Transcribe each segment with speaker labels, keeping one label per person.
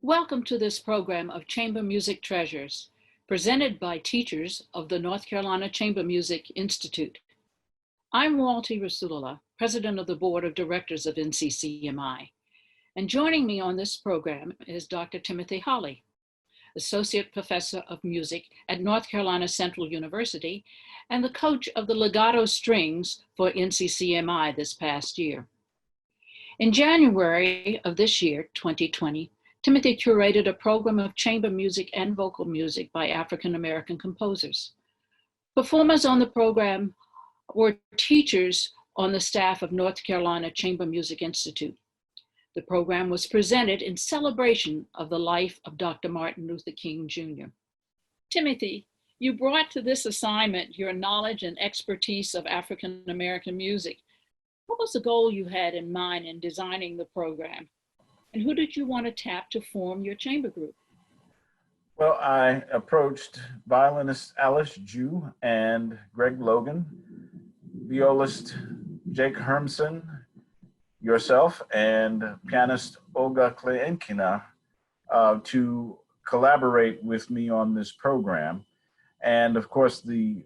Speaker 1: Welcome to this program of Chamber Music Treasures, presented by teachers of the North Carolina Chamber Music Institute. I'm Waltye Rasulala, President of the Board of Directors of NCCMI, and joining me on this program is Dr. Timothy Holley, Associate Professor of Music at North Carolina Central University and the coach of the legato strings for NCCMI this past year. In January of this year, 2020, Timothy curated a program of chamber music and vocal music by African American composers. Performers on the program were teachers on the staff of North Carolina Chamber Music Institute. The program was presented in celebration of the life of Dr. Martin Luther King, Jr. Timothy, you brought to this assignment your knowledge and expertise of African American music. What was the goal you had in mind in designing the program? And who did you want to tap to form your chamber group?
Speaker 2: Well, I approached violinist Alice Jew and Greg Logan, violist Jake Hermson, yourself, and pianist Olga Kleenkina to collaborate with me on this program. And of course, the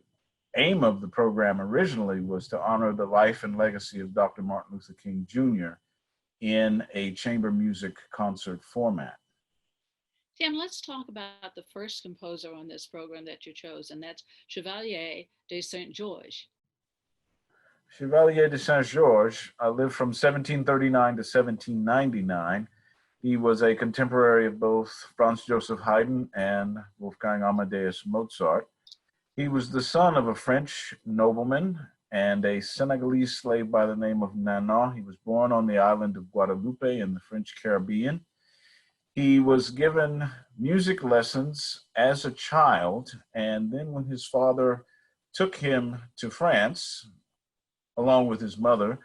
Speaker 2: aim of the program originally was to honor the life and legacy of Dr. Martin Luther King, Jr. in a chamber music concert format.
Speaker 1: Tim, let's talk about the first composer on this program that you chose, and that's Chevalier de Saint-Georges.
Speaker 2: Chevalier de Saint-Georges lived from 1739 to 1799. He was a contemporary of both Franz Joseph Haydn and Wolfgang Amadeus Mozart. He was the son of a French nobleman and a Senegalese slave by the name of Nanon. He was born on the island of Guadeloupe in the French Caribbean. He was given music lessons as a child, and then when his father took him to France, along with his mother,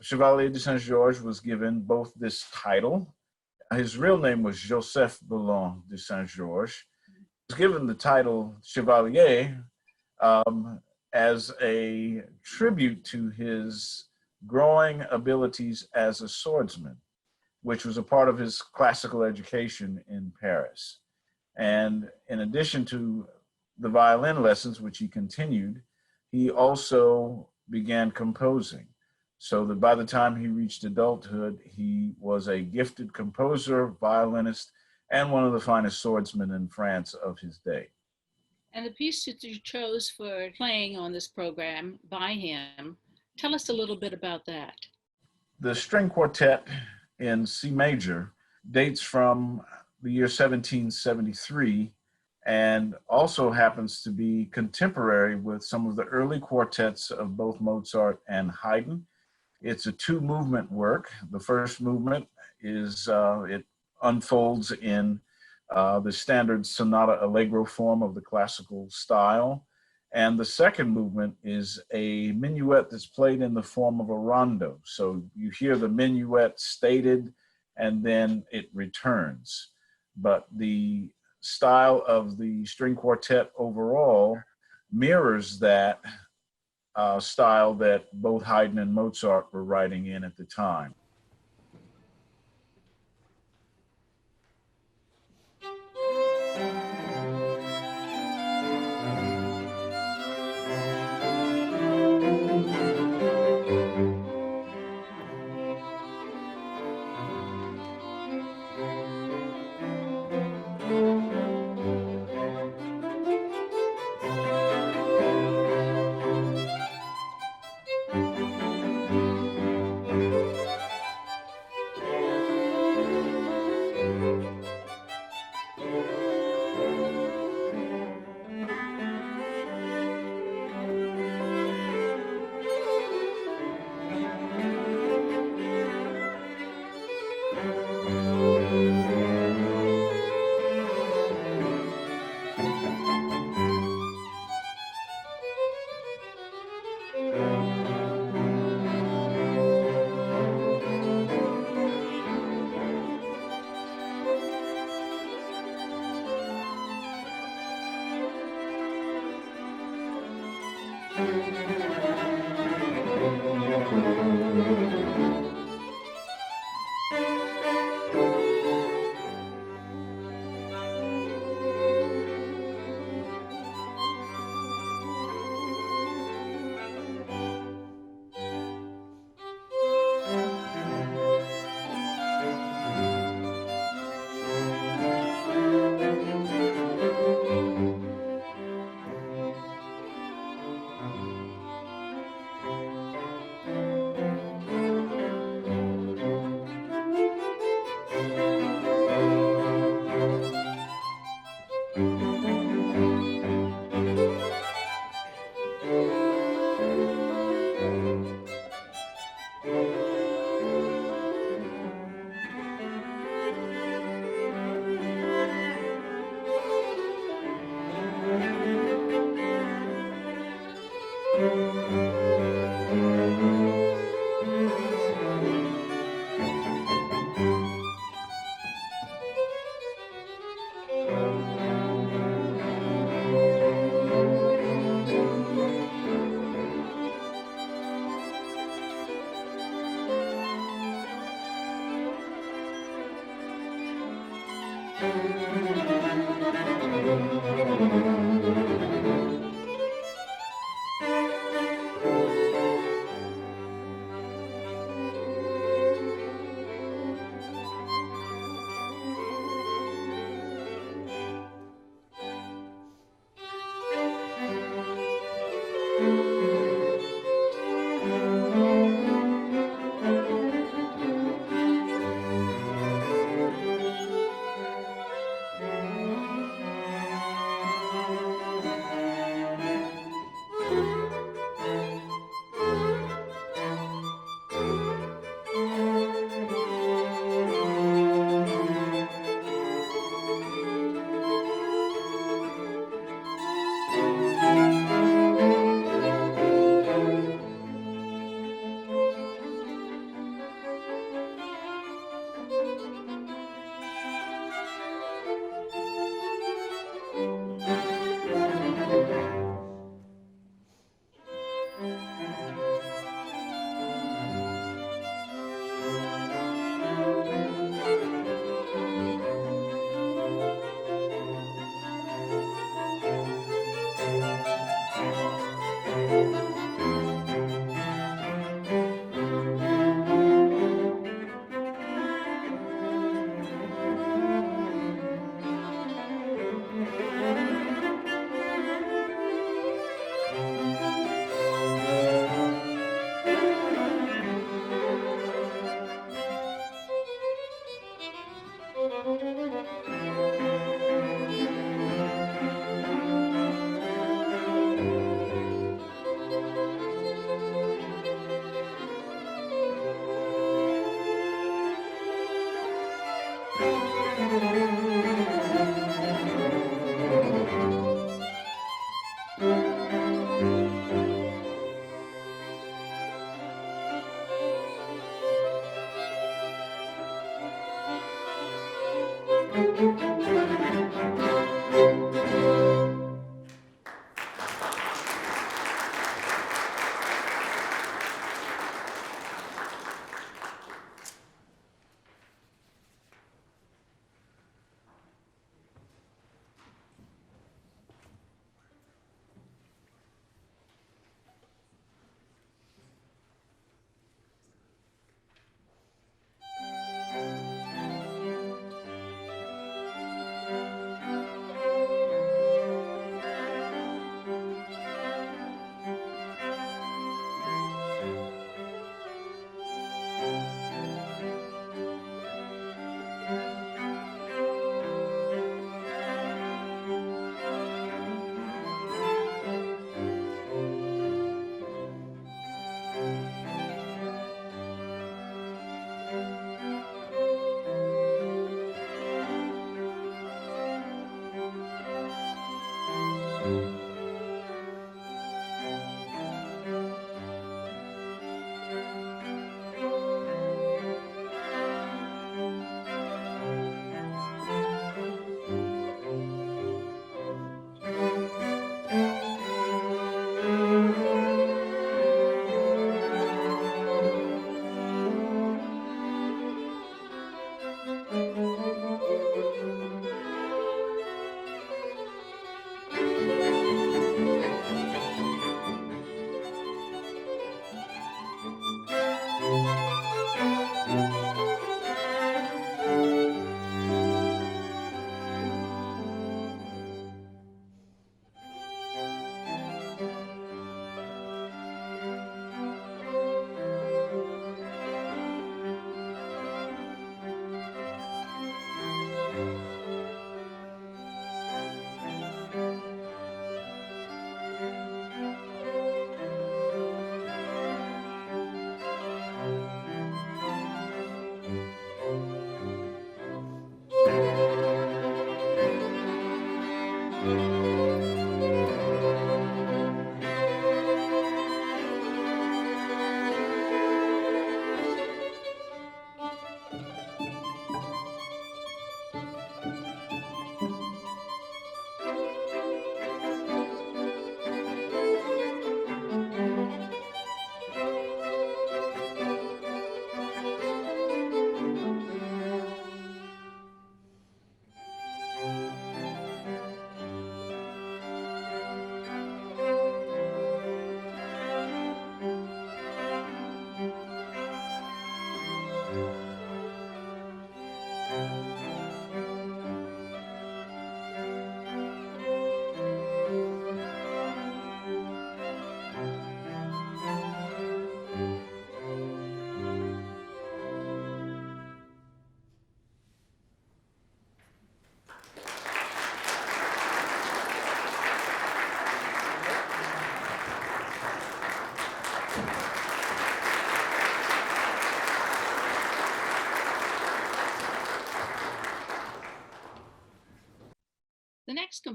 Speaker 2: Chevalier de Saint-Georges was given both this title. His real name was Joseph Boulogne de Saint-Georges. He was given the title Chevalier as a tribute to his growing abilities as a swordsman, which was a part of his classical education in Paris. And in addition to the violin lessons, which he continued, he also began composing. So that by the time he reached adulthood, he was a gifted composer, violinist, and one of the finest swordsmen in France of his day.
Speaker 1: And the piece that you chose for playing on this program by him, tell us a little bit about that.
Speaker 2: The string quartet in C major dates from the year 1773 and also happens to be contemporary with some of the early quartets of both Mozart and Haydn. It's a two-movement work. The first movement is, it unfolds in the standard sonata allegro form of the classical style. And the second movement is a minuet that's played in the form of a rondo. So you hear the minuet stated and then it returns. But the style of the string quartet overall mirrors that style that both Haydn and Mozart were writing in at the time.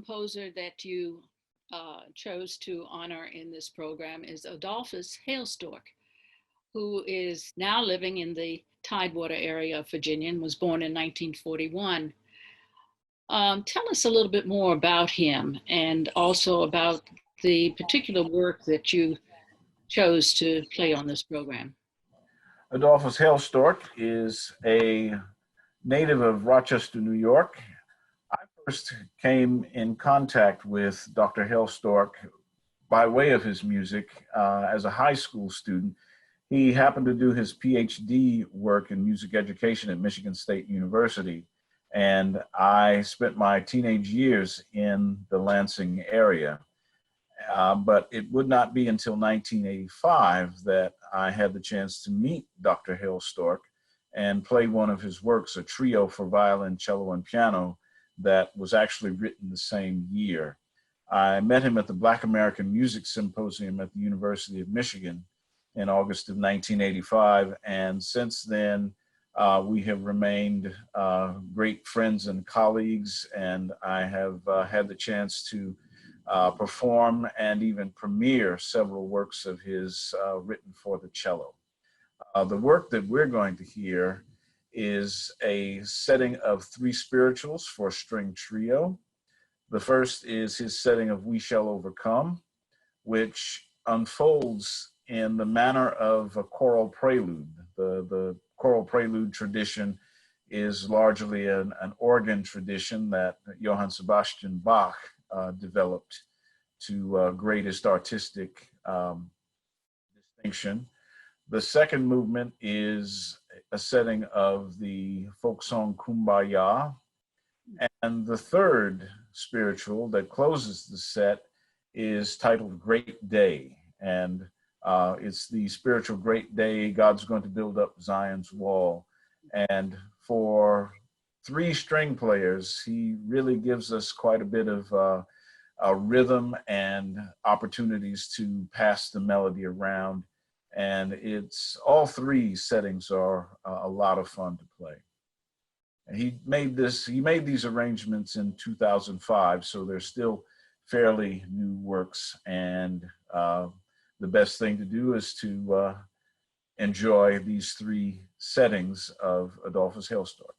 Speaker 1: composer that you chose to honor in this program is Adolphus Hailstork, who is now living in the Tidewater area of Virginia and was born in 1941. Tell us a little bit more about him and also about the particular work that you chose to play on this program.
Speaker 2: Adolphus Hailstork is a native of Rochester, New York. I first came in contact with Dr. Hailstork by way of his music as a high school student. He happened to do his PhD work in music education at Michigan State University, and I spent my teenage years in the Lansing area. But it would not be until 1985 that I had the chance to meet Dr. Hailstork and play one of his works, a trio for violin, cello, and piano that was actually written the same year. I met him at the Black American Music Symposium at the University of Michigan in August of 1985, and since then we have remained great friends and colleagues, and I have had the chance to perform and even premiere several works of his written for the cello. The work that we're going to hear is a setting of three spirituals for a string trio. The first is his setting of We Shall Overcome, which unfolds in the manner of a choral prelude. The choral prelude tradition is largely an organ tradition that Johann Sebastian Bach developed to greatest artistic distinction. The second movement is a setting of the folk song Kumbaya. And the third spiritual that closes the set is titled Great Day. And it's the spiritual great day, God's going to build up Zion's wall. And for three string players, he really gives us quite a bit of rhythm and opportunities to pass the melody around. And it's all three settings are a lot of fun to play. And he made these arrangements in 2005, so they're still fairly new works. And the best thing to do is to enjoy these three settings of Adolphus Hailstork.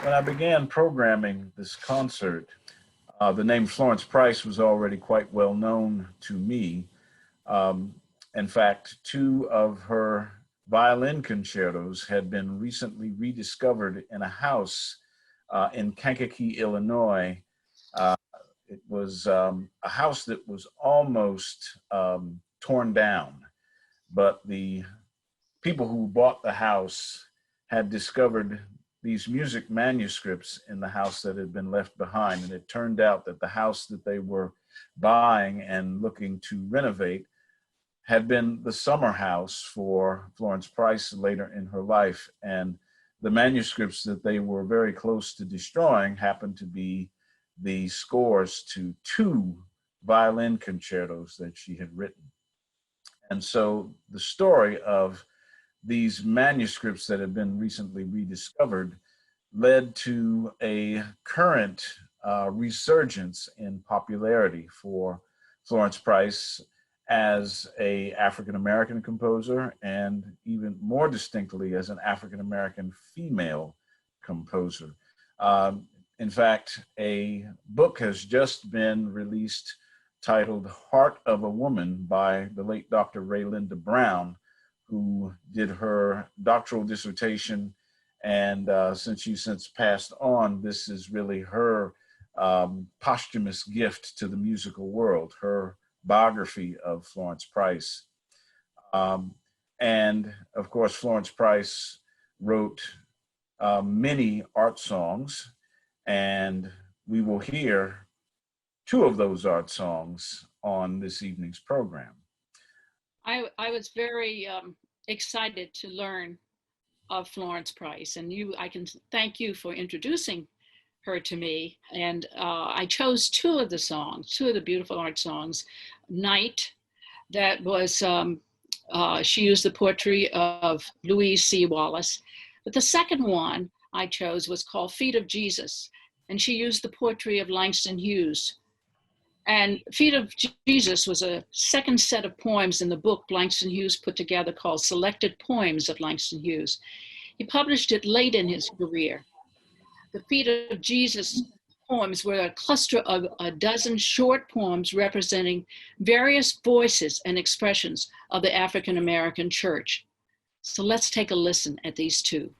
Speaker 2: when I began programming this concert, the name Florence Price was already quite well known to me. Um, in fact, two of her violin concertos had been recently rediscovered in a house in Kankakee, Illinois. It was a house that was almost torn down, but the people who bought the house had discovered these music manuscripts in the house that had been left behind. And it turned out that the house that they were buying and looking to renovate had been the summer house for Florence Price later in her life. And the manuscripts that they were very close to destroying happened to be the scores to two violin concertos that she had written. And so the story of these manuscripts that have been recently rediscovered led to a current resurgence in popularity for Florence Price as an African-American composer, and even more distinctly as an African-American female composer. In fact, a book has just been released titled Heart of a Woman by the late Dr. Raylinda Brown, who did her doctoral dissertation. And since she's since passed on, this is really her posthumous gift to the musical world, her biography of Florence Price. And of course, Florence Price wrote many art songs, and we will hear two of those art songs on this evening's program.
Speaker 1: I was very excited to learn of Florence Price, and I can thank you for introducing her to me. And I chose two of the beautiful art songs. Night, that was, she used the poetry of Louise C. Wallace. But the second one I chose was called Feet of Jesus, and she used the poetry of Langston Hughes. And Feet of Jesus was a second set of poems in the book Langston Hughes put together called Selected Poems of Langston Hughes. He published it late in his career. The Feet of Jesus poems were a cluster of a dozen short poems representing various voices and expressions of the African-American church. So let's take a listen at these two.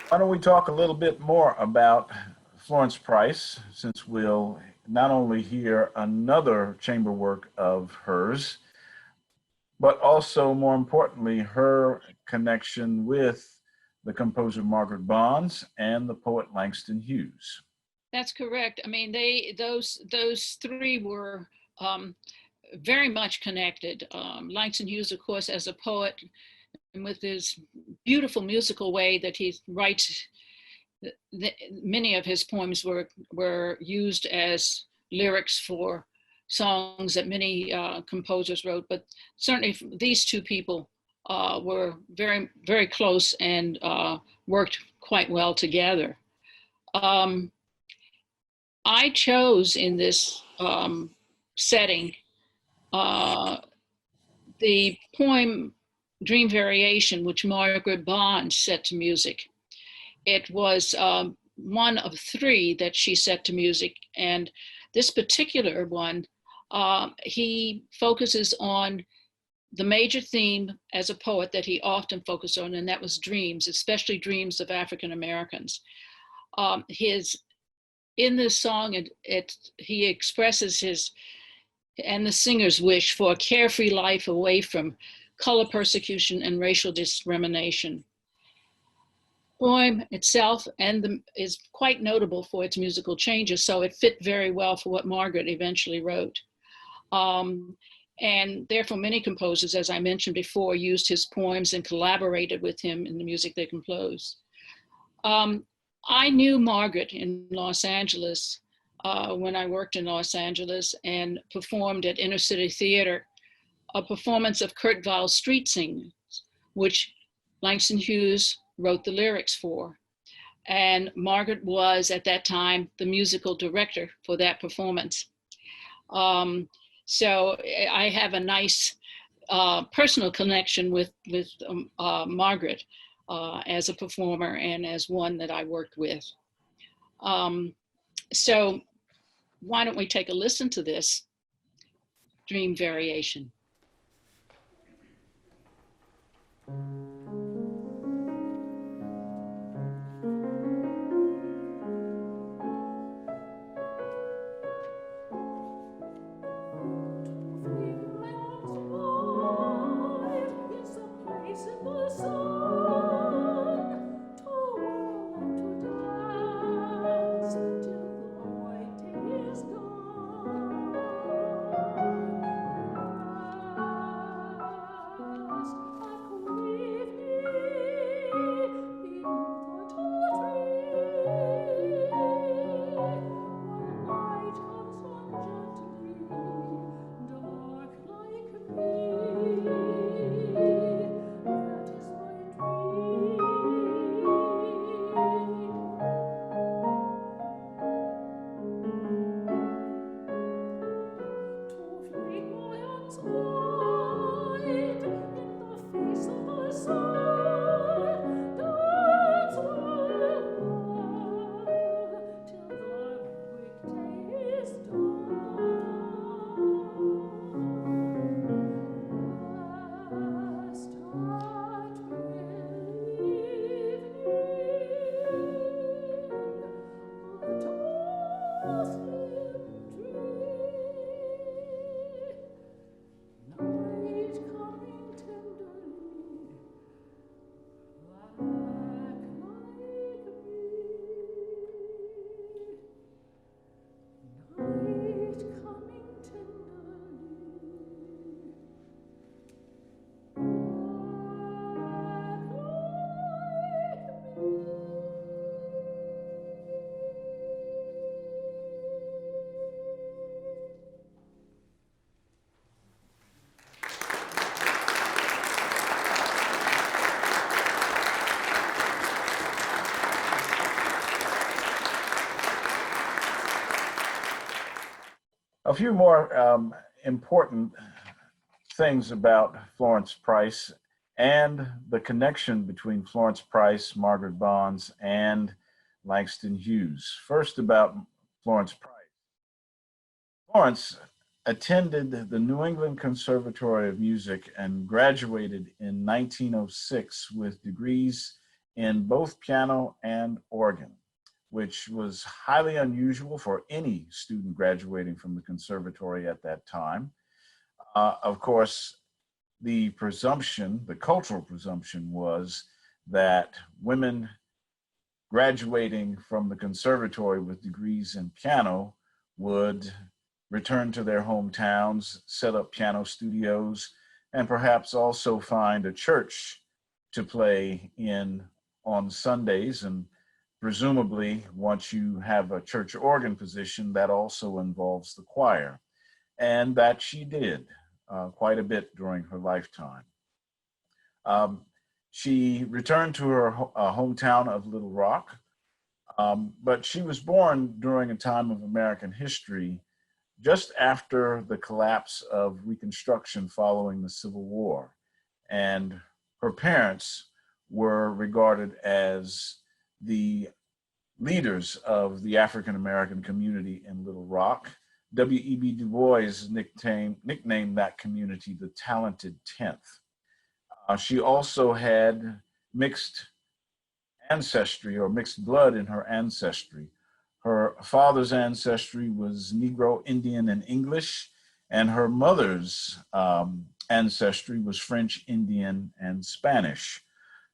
Speaker 2: Why don't we talk a little bit more about Florence Price, since we'll not only hear another chamber work of hers, but also, more importantly, her connection with the composer Margaret Bonds and the poet Langston Hughes.
Speaker 1: That's correct. I mean, those three were very much connected. Langston Hughes, of course, as a poet, and with his beautiful musical way that he writes, many of his poems were used as lyrics for songs that many composers wrote, but certainly these two people were very, very close and worked quite well together. I chose in this setting the poem Dream Variation, which Margaret Bonds set to music. It was one of three that she set to music, and this particular one, he focuses on the major theme as a poet that he often focused on, and that was dreams, especially dreams of African Americans. In this song, he expresses his and the singer's wish for a carefree life away from color persecution and racial discrimination. The poem itself is quite notable for its musical changes, so it fit very well for what Margaret eventually wrote. And therefore many composers, as I mentioned before, used his poems and collaborated with him in the music they composed. I knew Margaret in Los Angeles when I worked in Los Angeles and performed at Inner City Theater, a performance of Kurt Weill's Street Singers, which Langston Hughes wrote the lyrics for. And Margaret was, at that time, the musical director for that performance. So I have a nice personal connection with Margaret as a performer and as one that I worked with. So why don't we take a listen to this Dream Variation.
Speaker 2: A few more important things about Florence Price and the connection between Florence Price, Margaret Bonds, and Langston Hughes. First, about Florence Price. Florence attended the New England Conservatory of Music and graduated in 1906 with degrees in both piano and organ, which was highly unusual for any student graduating from the conservatory at that time. Of course, the presumption, the cultural presumption, was that women graduating from the conservatory with degrees in piano would return to their hometowns, set up piano studios, and perhaps also find a church to play in on Sundays. And presumably, once you have a church organ position, that also involves the choir. And that she did quite a bit during her lifetime. She returned to her hometown of Little Rock, but she was born during a time of American history just after the collapse of Reconstruction following the Civil War. And her parents were regarded as the leaders of the African American community in Little Rock. W.E.B. Du Bois nicknamed that community the Talented 10th. She also had mixed ancestry or mixed blood in her ancestry. Her father's ancestry was Negro, Indian, and English, and her mother's ancestry was French, Indian, and Spanish,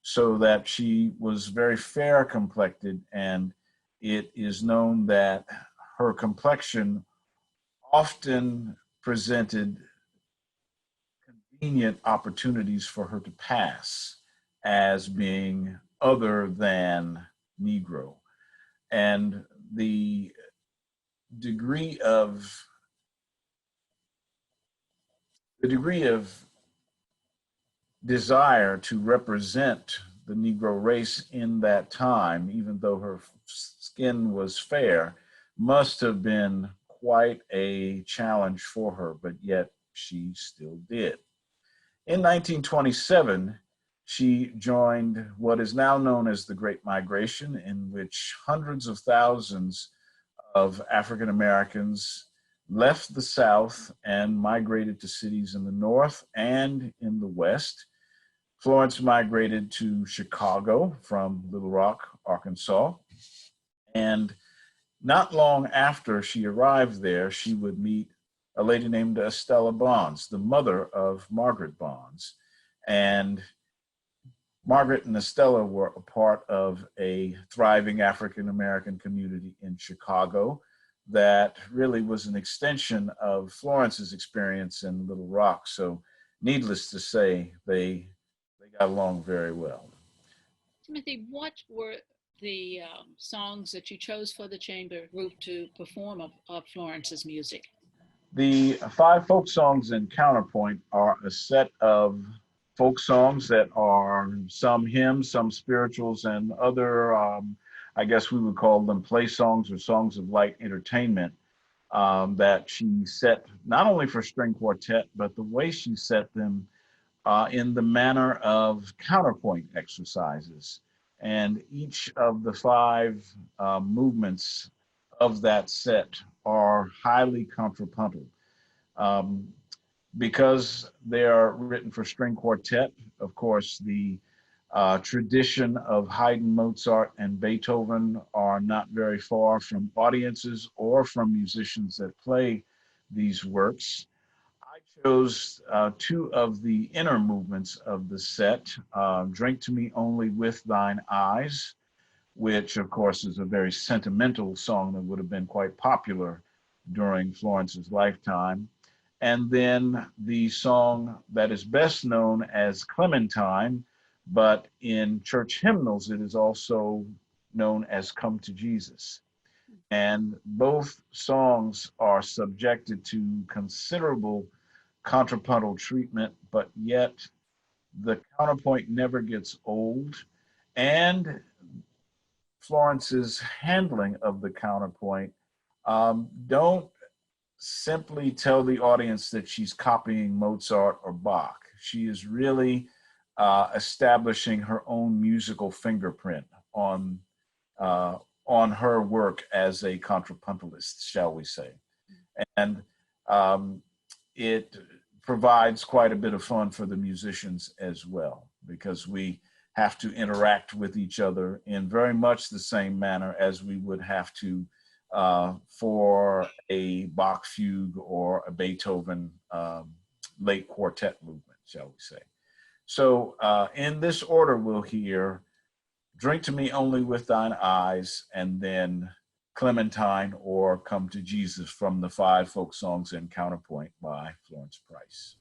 Speaker 2: so that she was very fair complected, and it is known that her complexion often presented convenient opportunities for her to pass as being other than Negro. And the degree of desire to represent the Negro race in that time, even though her skin was fair, must have been quite a challenge for her, but yet she still did. In 1927, she joined what is now known as the Great Migration, in which hundreds of thousands of African Americans left the South and migrated to cities in the North and in the West. Florence migrated to Chicago from Little Rock, Arkansas, and not long after she arrived there, she would meet a lady named Estella Bonds, the mother of Margaret Bonds. And Margaret and Estella were a part of a thriving African-American community in Chicago that really was an extension of Florence's experience in Little Rock. So needless to say, they got along very well.
Speaker 1: Timothy, what were the songs that you chose for the chamber group to perform of Florence's music?
Speaker 2: The 5 folk songs in Counterpoint are a set of folk songs that are some hymns, some spirituals, and other, I guess we would call them play songs or songs of light entertainment. that she set not only for string quartet, but the way she set them in the manner of counterpoint exercises. And each of the five movements of that set are highly contrapuntal. Because they are written for string quartet, of course, the tradition of Haydn, Mozart, and Beethoven are not very far from audiences or from musicians that play these works. I chose two of the inner movements of the set, Drink to Me Only with Thine Eyes, which of course is a very sentimental song that would have been quite popular during Florence's lifetime. And then the song that is best known as Clementine, but in church hymnals, it is also known as Come to Jesus. And both songs are subjected to considerable contrapuntal treatment, but yet the counterpoint never gets old. And Florence's handling of the counterpoint don't simply tell the audience that she's copying Mozart or Bach. She is really establishing her own musical fingerprint on her work as a contrapuntalist, shall we say. And it provides quite a bit of fun for the musicians as well, because we have to interact with each other in very much the same manner as we would have to for a Bach fugue or a Beethoven late quartet movement, shall we say. So in this order, we'll hear Drink to Me Only with Thine Eyes, and then Clementine or Come to Jesus from the five folk songs in Counterpoint by Florence Price.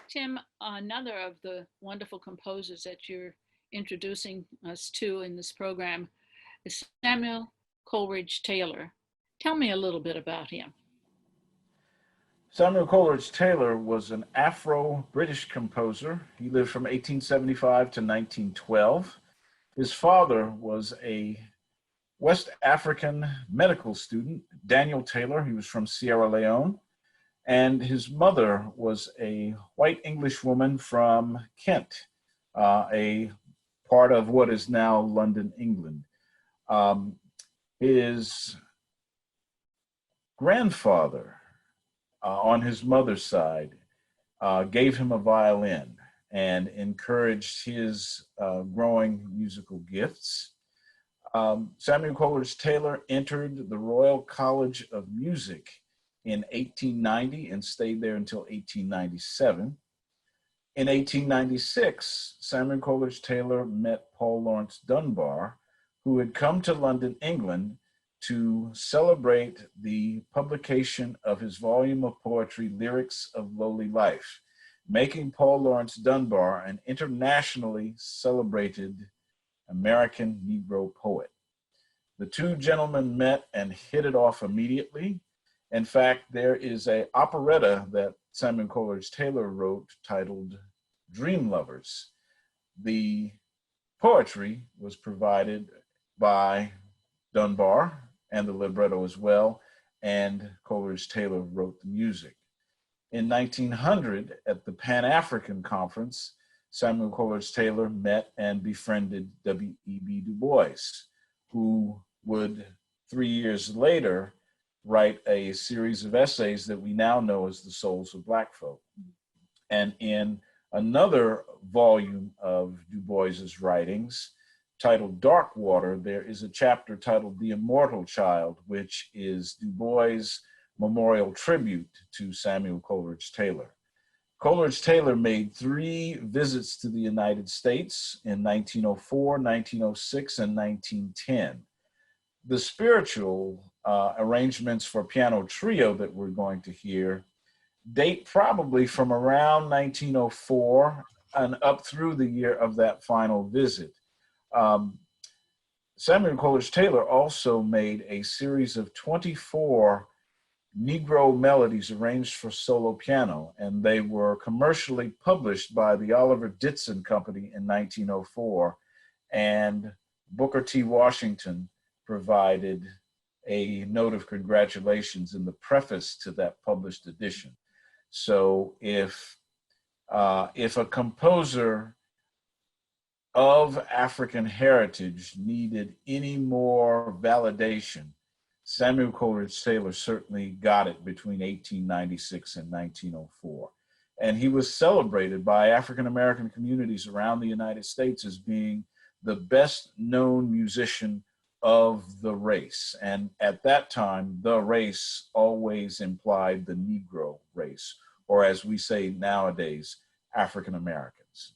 Speaker 1: Tim, another of the wonderful composers that you're introducing us to in this program is Samuel Coleridge Taylor. Tell me a little bit about him.
Speaker 2: Samuel Coleridge Taylor was an Afro-British composer. He lived from 1875 to 1912. His father was a West African medical student, Daniel Taylor. He was from Sierra Leone. And his mother was a white English woman from Kent, a part of what is now London, England. His grandfather, on his mother's side, gave him a violin and encouraged his growing musical gifts. Samuel Coleridge Taylor entered the Royal College of Music in 1890 and stayed there until 1897. In 1896, Samuel Coleridge Taylor met Paul Laurence Dunbar, who had come to London, England, to celebrate the publication of his volume of poetry, Lyrics of Lowly Life, making Paul Laurence Dunbar an internationally celebrated American Negro poet. The two gentlemen met and hit it off immediately. In fact, there is an operetta that Samuel Coleridge Taylor wrote titled Dream Lovers. The poetry was provided by Dunbar and the libretto as well, and Coleridge Taylor wrote the music. In 1900, at the Pan-African Conference, Samuel Coleridge Taylor met and befriended W.E.B. Du Bois, who would 3 years later write a series of essays that we now know as The Souls of Black Folk. And in another volume of Du Bois's writings, titled Dark Water, there is a chapter titled The Immortal Child, which is Du Bois' memorial tribute to Samuel Coleridge Taylor. Coleridge Taylor made 3 visits to the United States in 1904, 1906, and 1910. The spiritual arrangements for piano trio that we're going to hear date probably from around 1904 and up through the year of that final visit. Samuel Coleridge Taylor also made a series of 24 Negro melodies arranged for solo piano, and they were commercially published by the Oliver Ditson Company in 1904, and Booker T. Washington provided a note of congratulations in the preface to that published edition. So if a composer of African heritage needed any more validation, Samuel Coleridge Taylor certainly got it between 1896 and 1904. And he was celebrated by African American communities around the United States as being the best known musician of the race. And at that time, the race always implied the Negro race, or as we say nowadays, African Americans.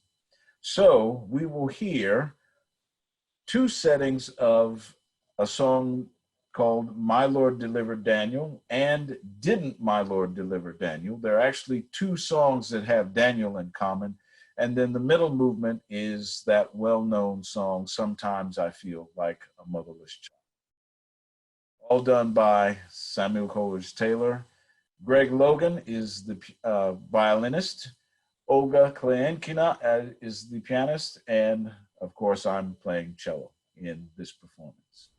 Speaker 2: So we will hear 2 settings of a song called My Lord Delivered Daniel and Didn't My Lord Deliver Daniel. There are actually 2 songs that have Daniel in common. And then the middle movement is that well-known song, Sometimes I Feel Like a Motherless Child. All done by Samuel Coleridge Taylor. Greg Logan is the violinist. Olga Kleankina is the pianist. And of course, I'm playing cello. in this performance.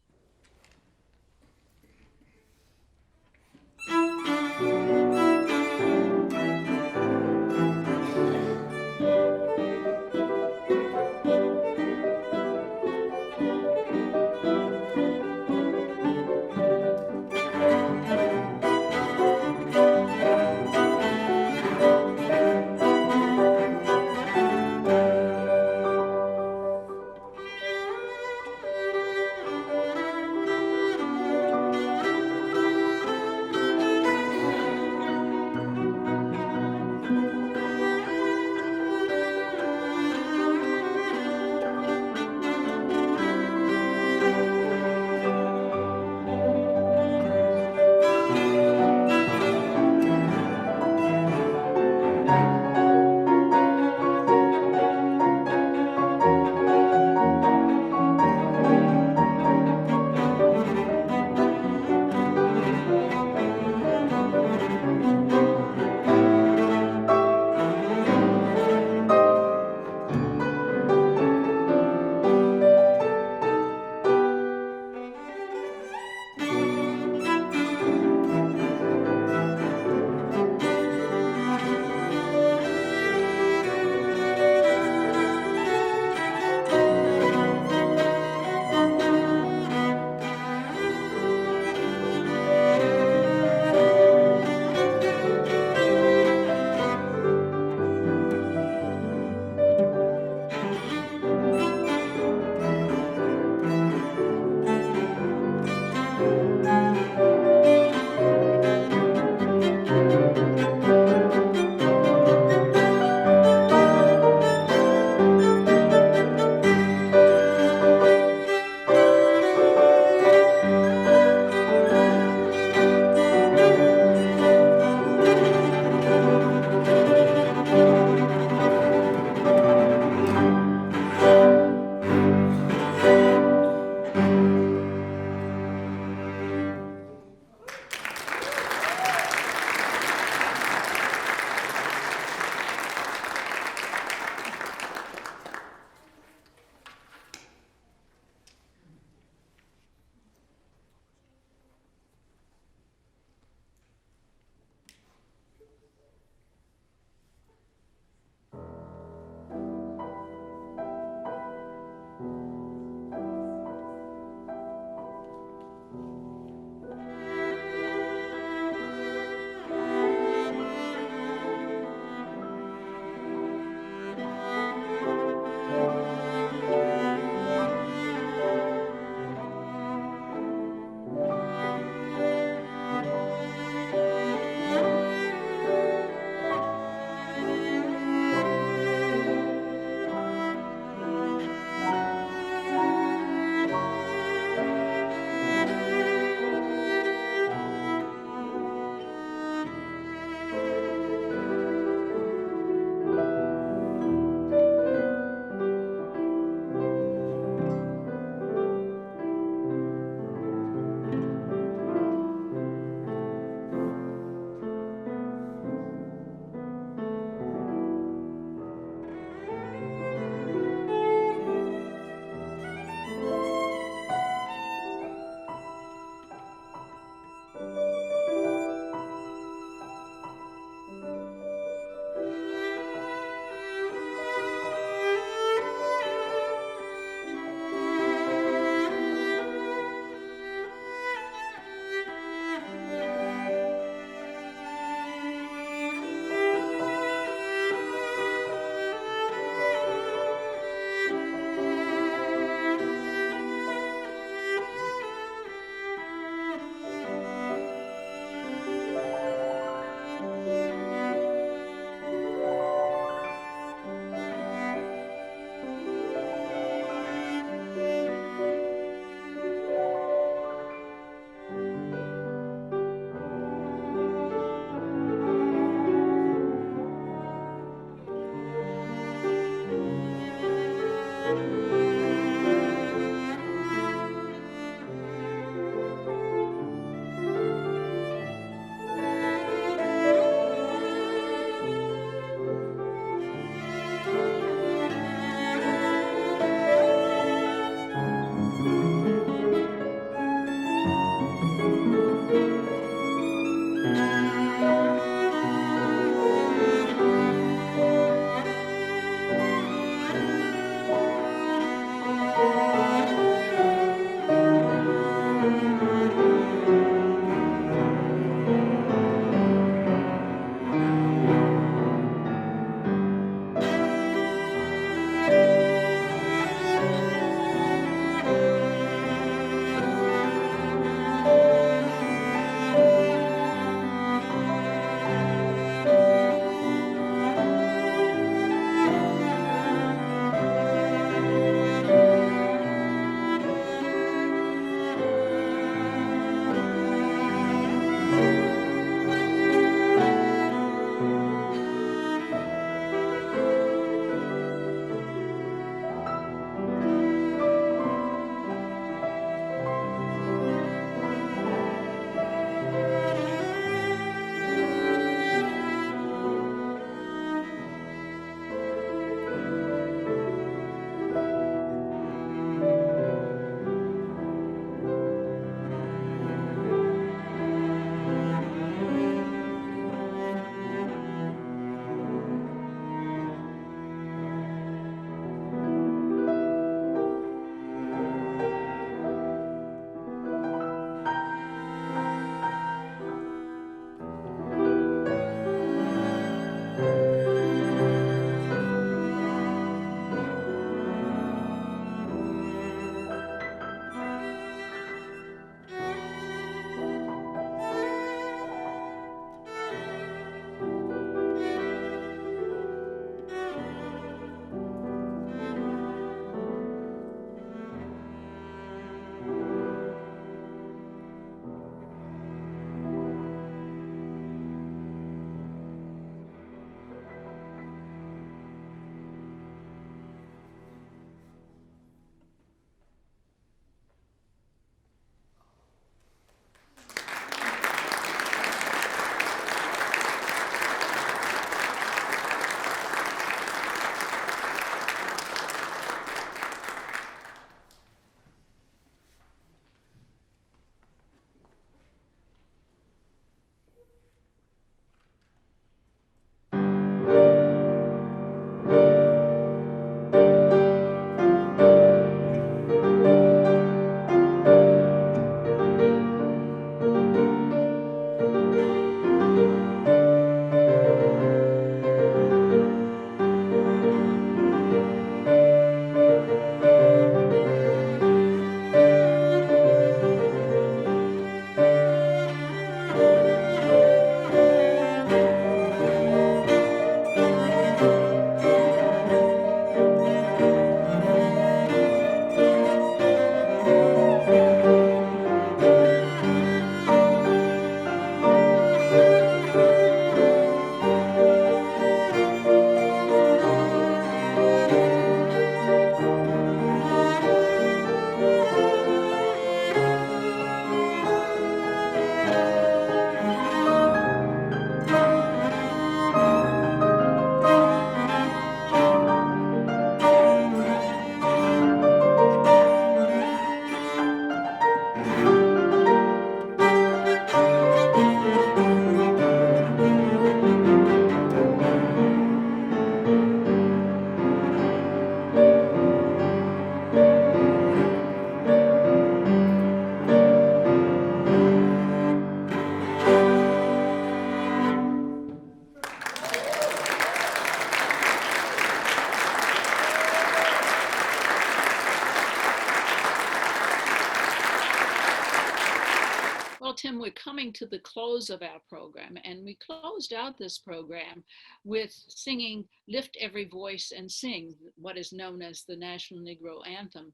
Speaker 1: Tim, we're coming to the close of our program, and we closed out this program with singing Lift Every Voice and Sing, what is known as the National Negro Anthem.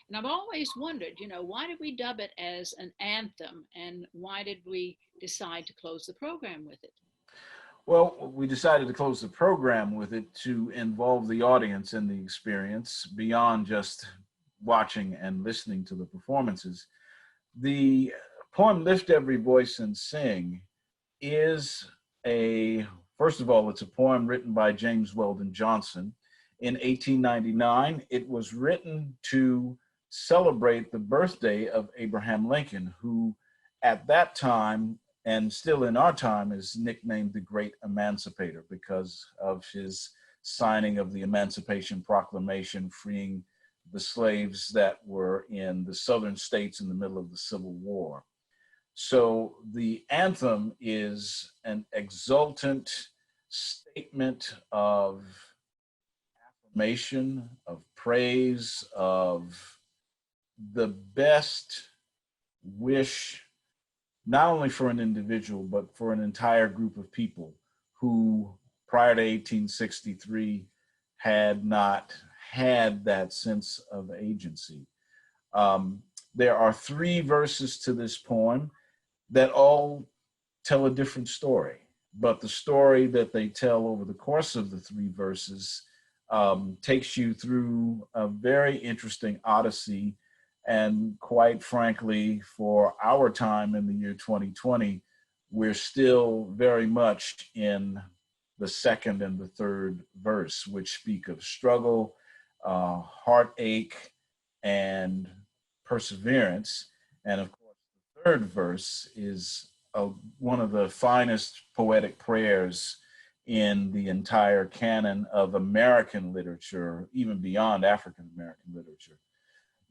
Speaker 1: And I've always wondered, why did we dub it as an anthem, and why did we decide to close the program with it?
Speaker 2: Well, we decided to close the program with it to involve the audience in the experience beyond just watching and listening to the performances. The poem Lift Every Voice and Sing is first of all, it's a poem written by James Weldon Johnson in 1899. It was written to celebrate the birthday of Abraham Lincoln, who at that time, and still in our time, is nicknamed the Great Emancipator because of his signing of the Emancipation Proclamation, freeing the slaves that were in the southern states in the middle of the Civil War. So the anthem is an exultant statement of affirmation, of praise, of the best wish, not only for an individual, but for an entire group of people who prior to 1863 had not had that sense of agency. There are 3 verses to this poem that all tell a different story, but the story that they tell over the course of the 3 verses takes you through a very interesting odyssey. And quite frankly, for our time in the year 2020, we're still very much in the 2nd and the 3rd verse, which speak of struggle, heartache, and perseverance. And of course, the 3rd verse is one of the finest poetic prayers in the entire canon of American literature, even beyond African American literature.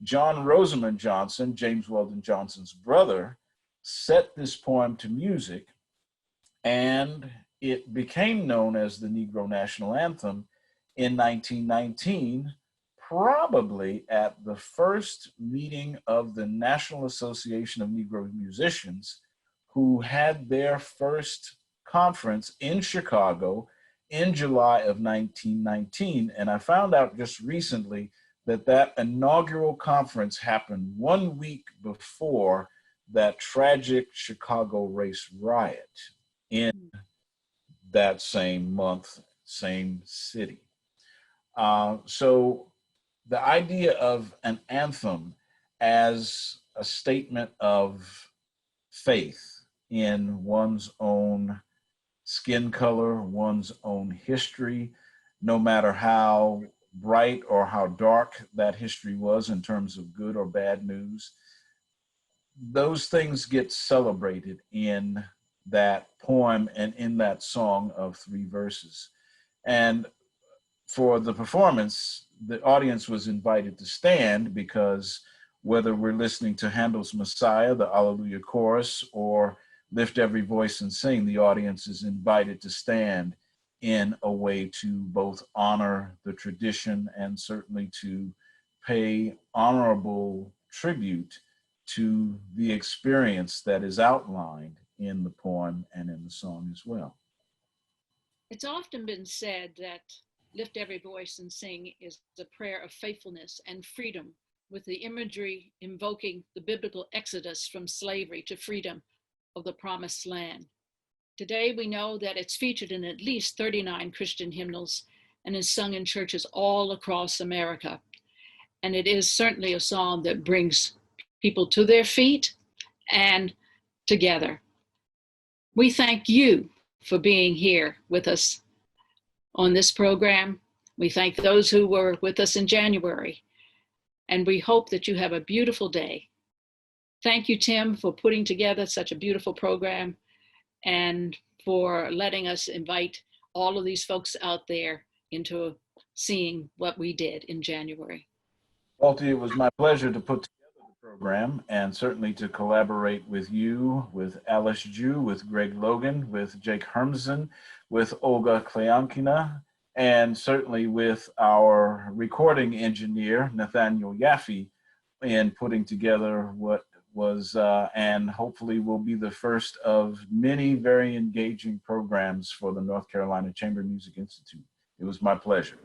Speaker 2: John Rosamond Johnson, James Weldon Johnson's brother, set this poem to music, and it became known as the Negro National Anthem in 1919, probably at the first meeting of the National Association of Negro Musicians, who had their first conference in Chicago in July of 1919. And I found out just recently that inaugural conference happened 1 week before that tragic Chicago race riot in that same month, same city. So the idea of an anthem as a statement of faith in one's own skin color, one's own history, no matter how bright or how dark that history was in terms of good or bad news, those things get celebrated in that poem and in that song of 3 verses. And for the performance, the audience was invited to stand, because whether we're listening to Handel's Messiah, the Alleluia Chorus, or Lift Every Voice and Sing, the audience is invited to stand in a way to both honor the tradition and certainly to pay honorable tribute to the experience that is outlined in the poem and in the song as well.
Speaker 1: It's often been said that Lift Every Voice and Sing is a prayer of faithfulness and freedom, with the imagery invoking the biblical exodus from slavery to freedom of the promised land. Today, we know that it's featured in at least 39 Christian hymnals and is sung in churches all across America. And it is certainly a song that brings people to their feet and together. We thank you for being here with us on this program. We thank those who were with us in January, and we hope that you have a beautiful day. Thank you, Tim, for putting together such a beautiful program and for letting us invite all of these folks out there into seeing what we did in January.
Speaker 2: Waltye, it was my pleasure to put together the program, and certainly to collaborate with you, with Alice Jew, with Greg Logan, with Jake Hermsen, with Olga Kleankina, and certainly with our recording engineer, Nathaniel Yaffe, in putting together what was, and hopefully will be the first of many very engaging programs for the North Carolina Chamber Music Institute. It was my pleasure.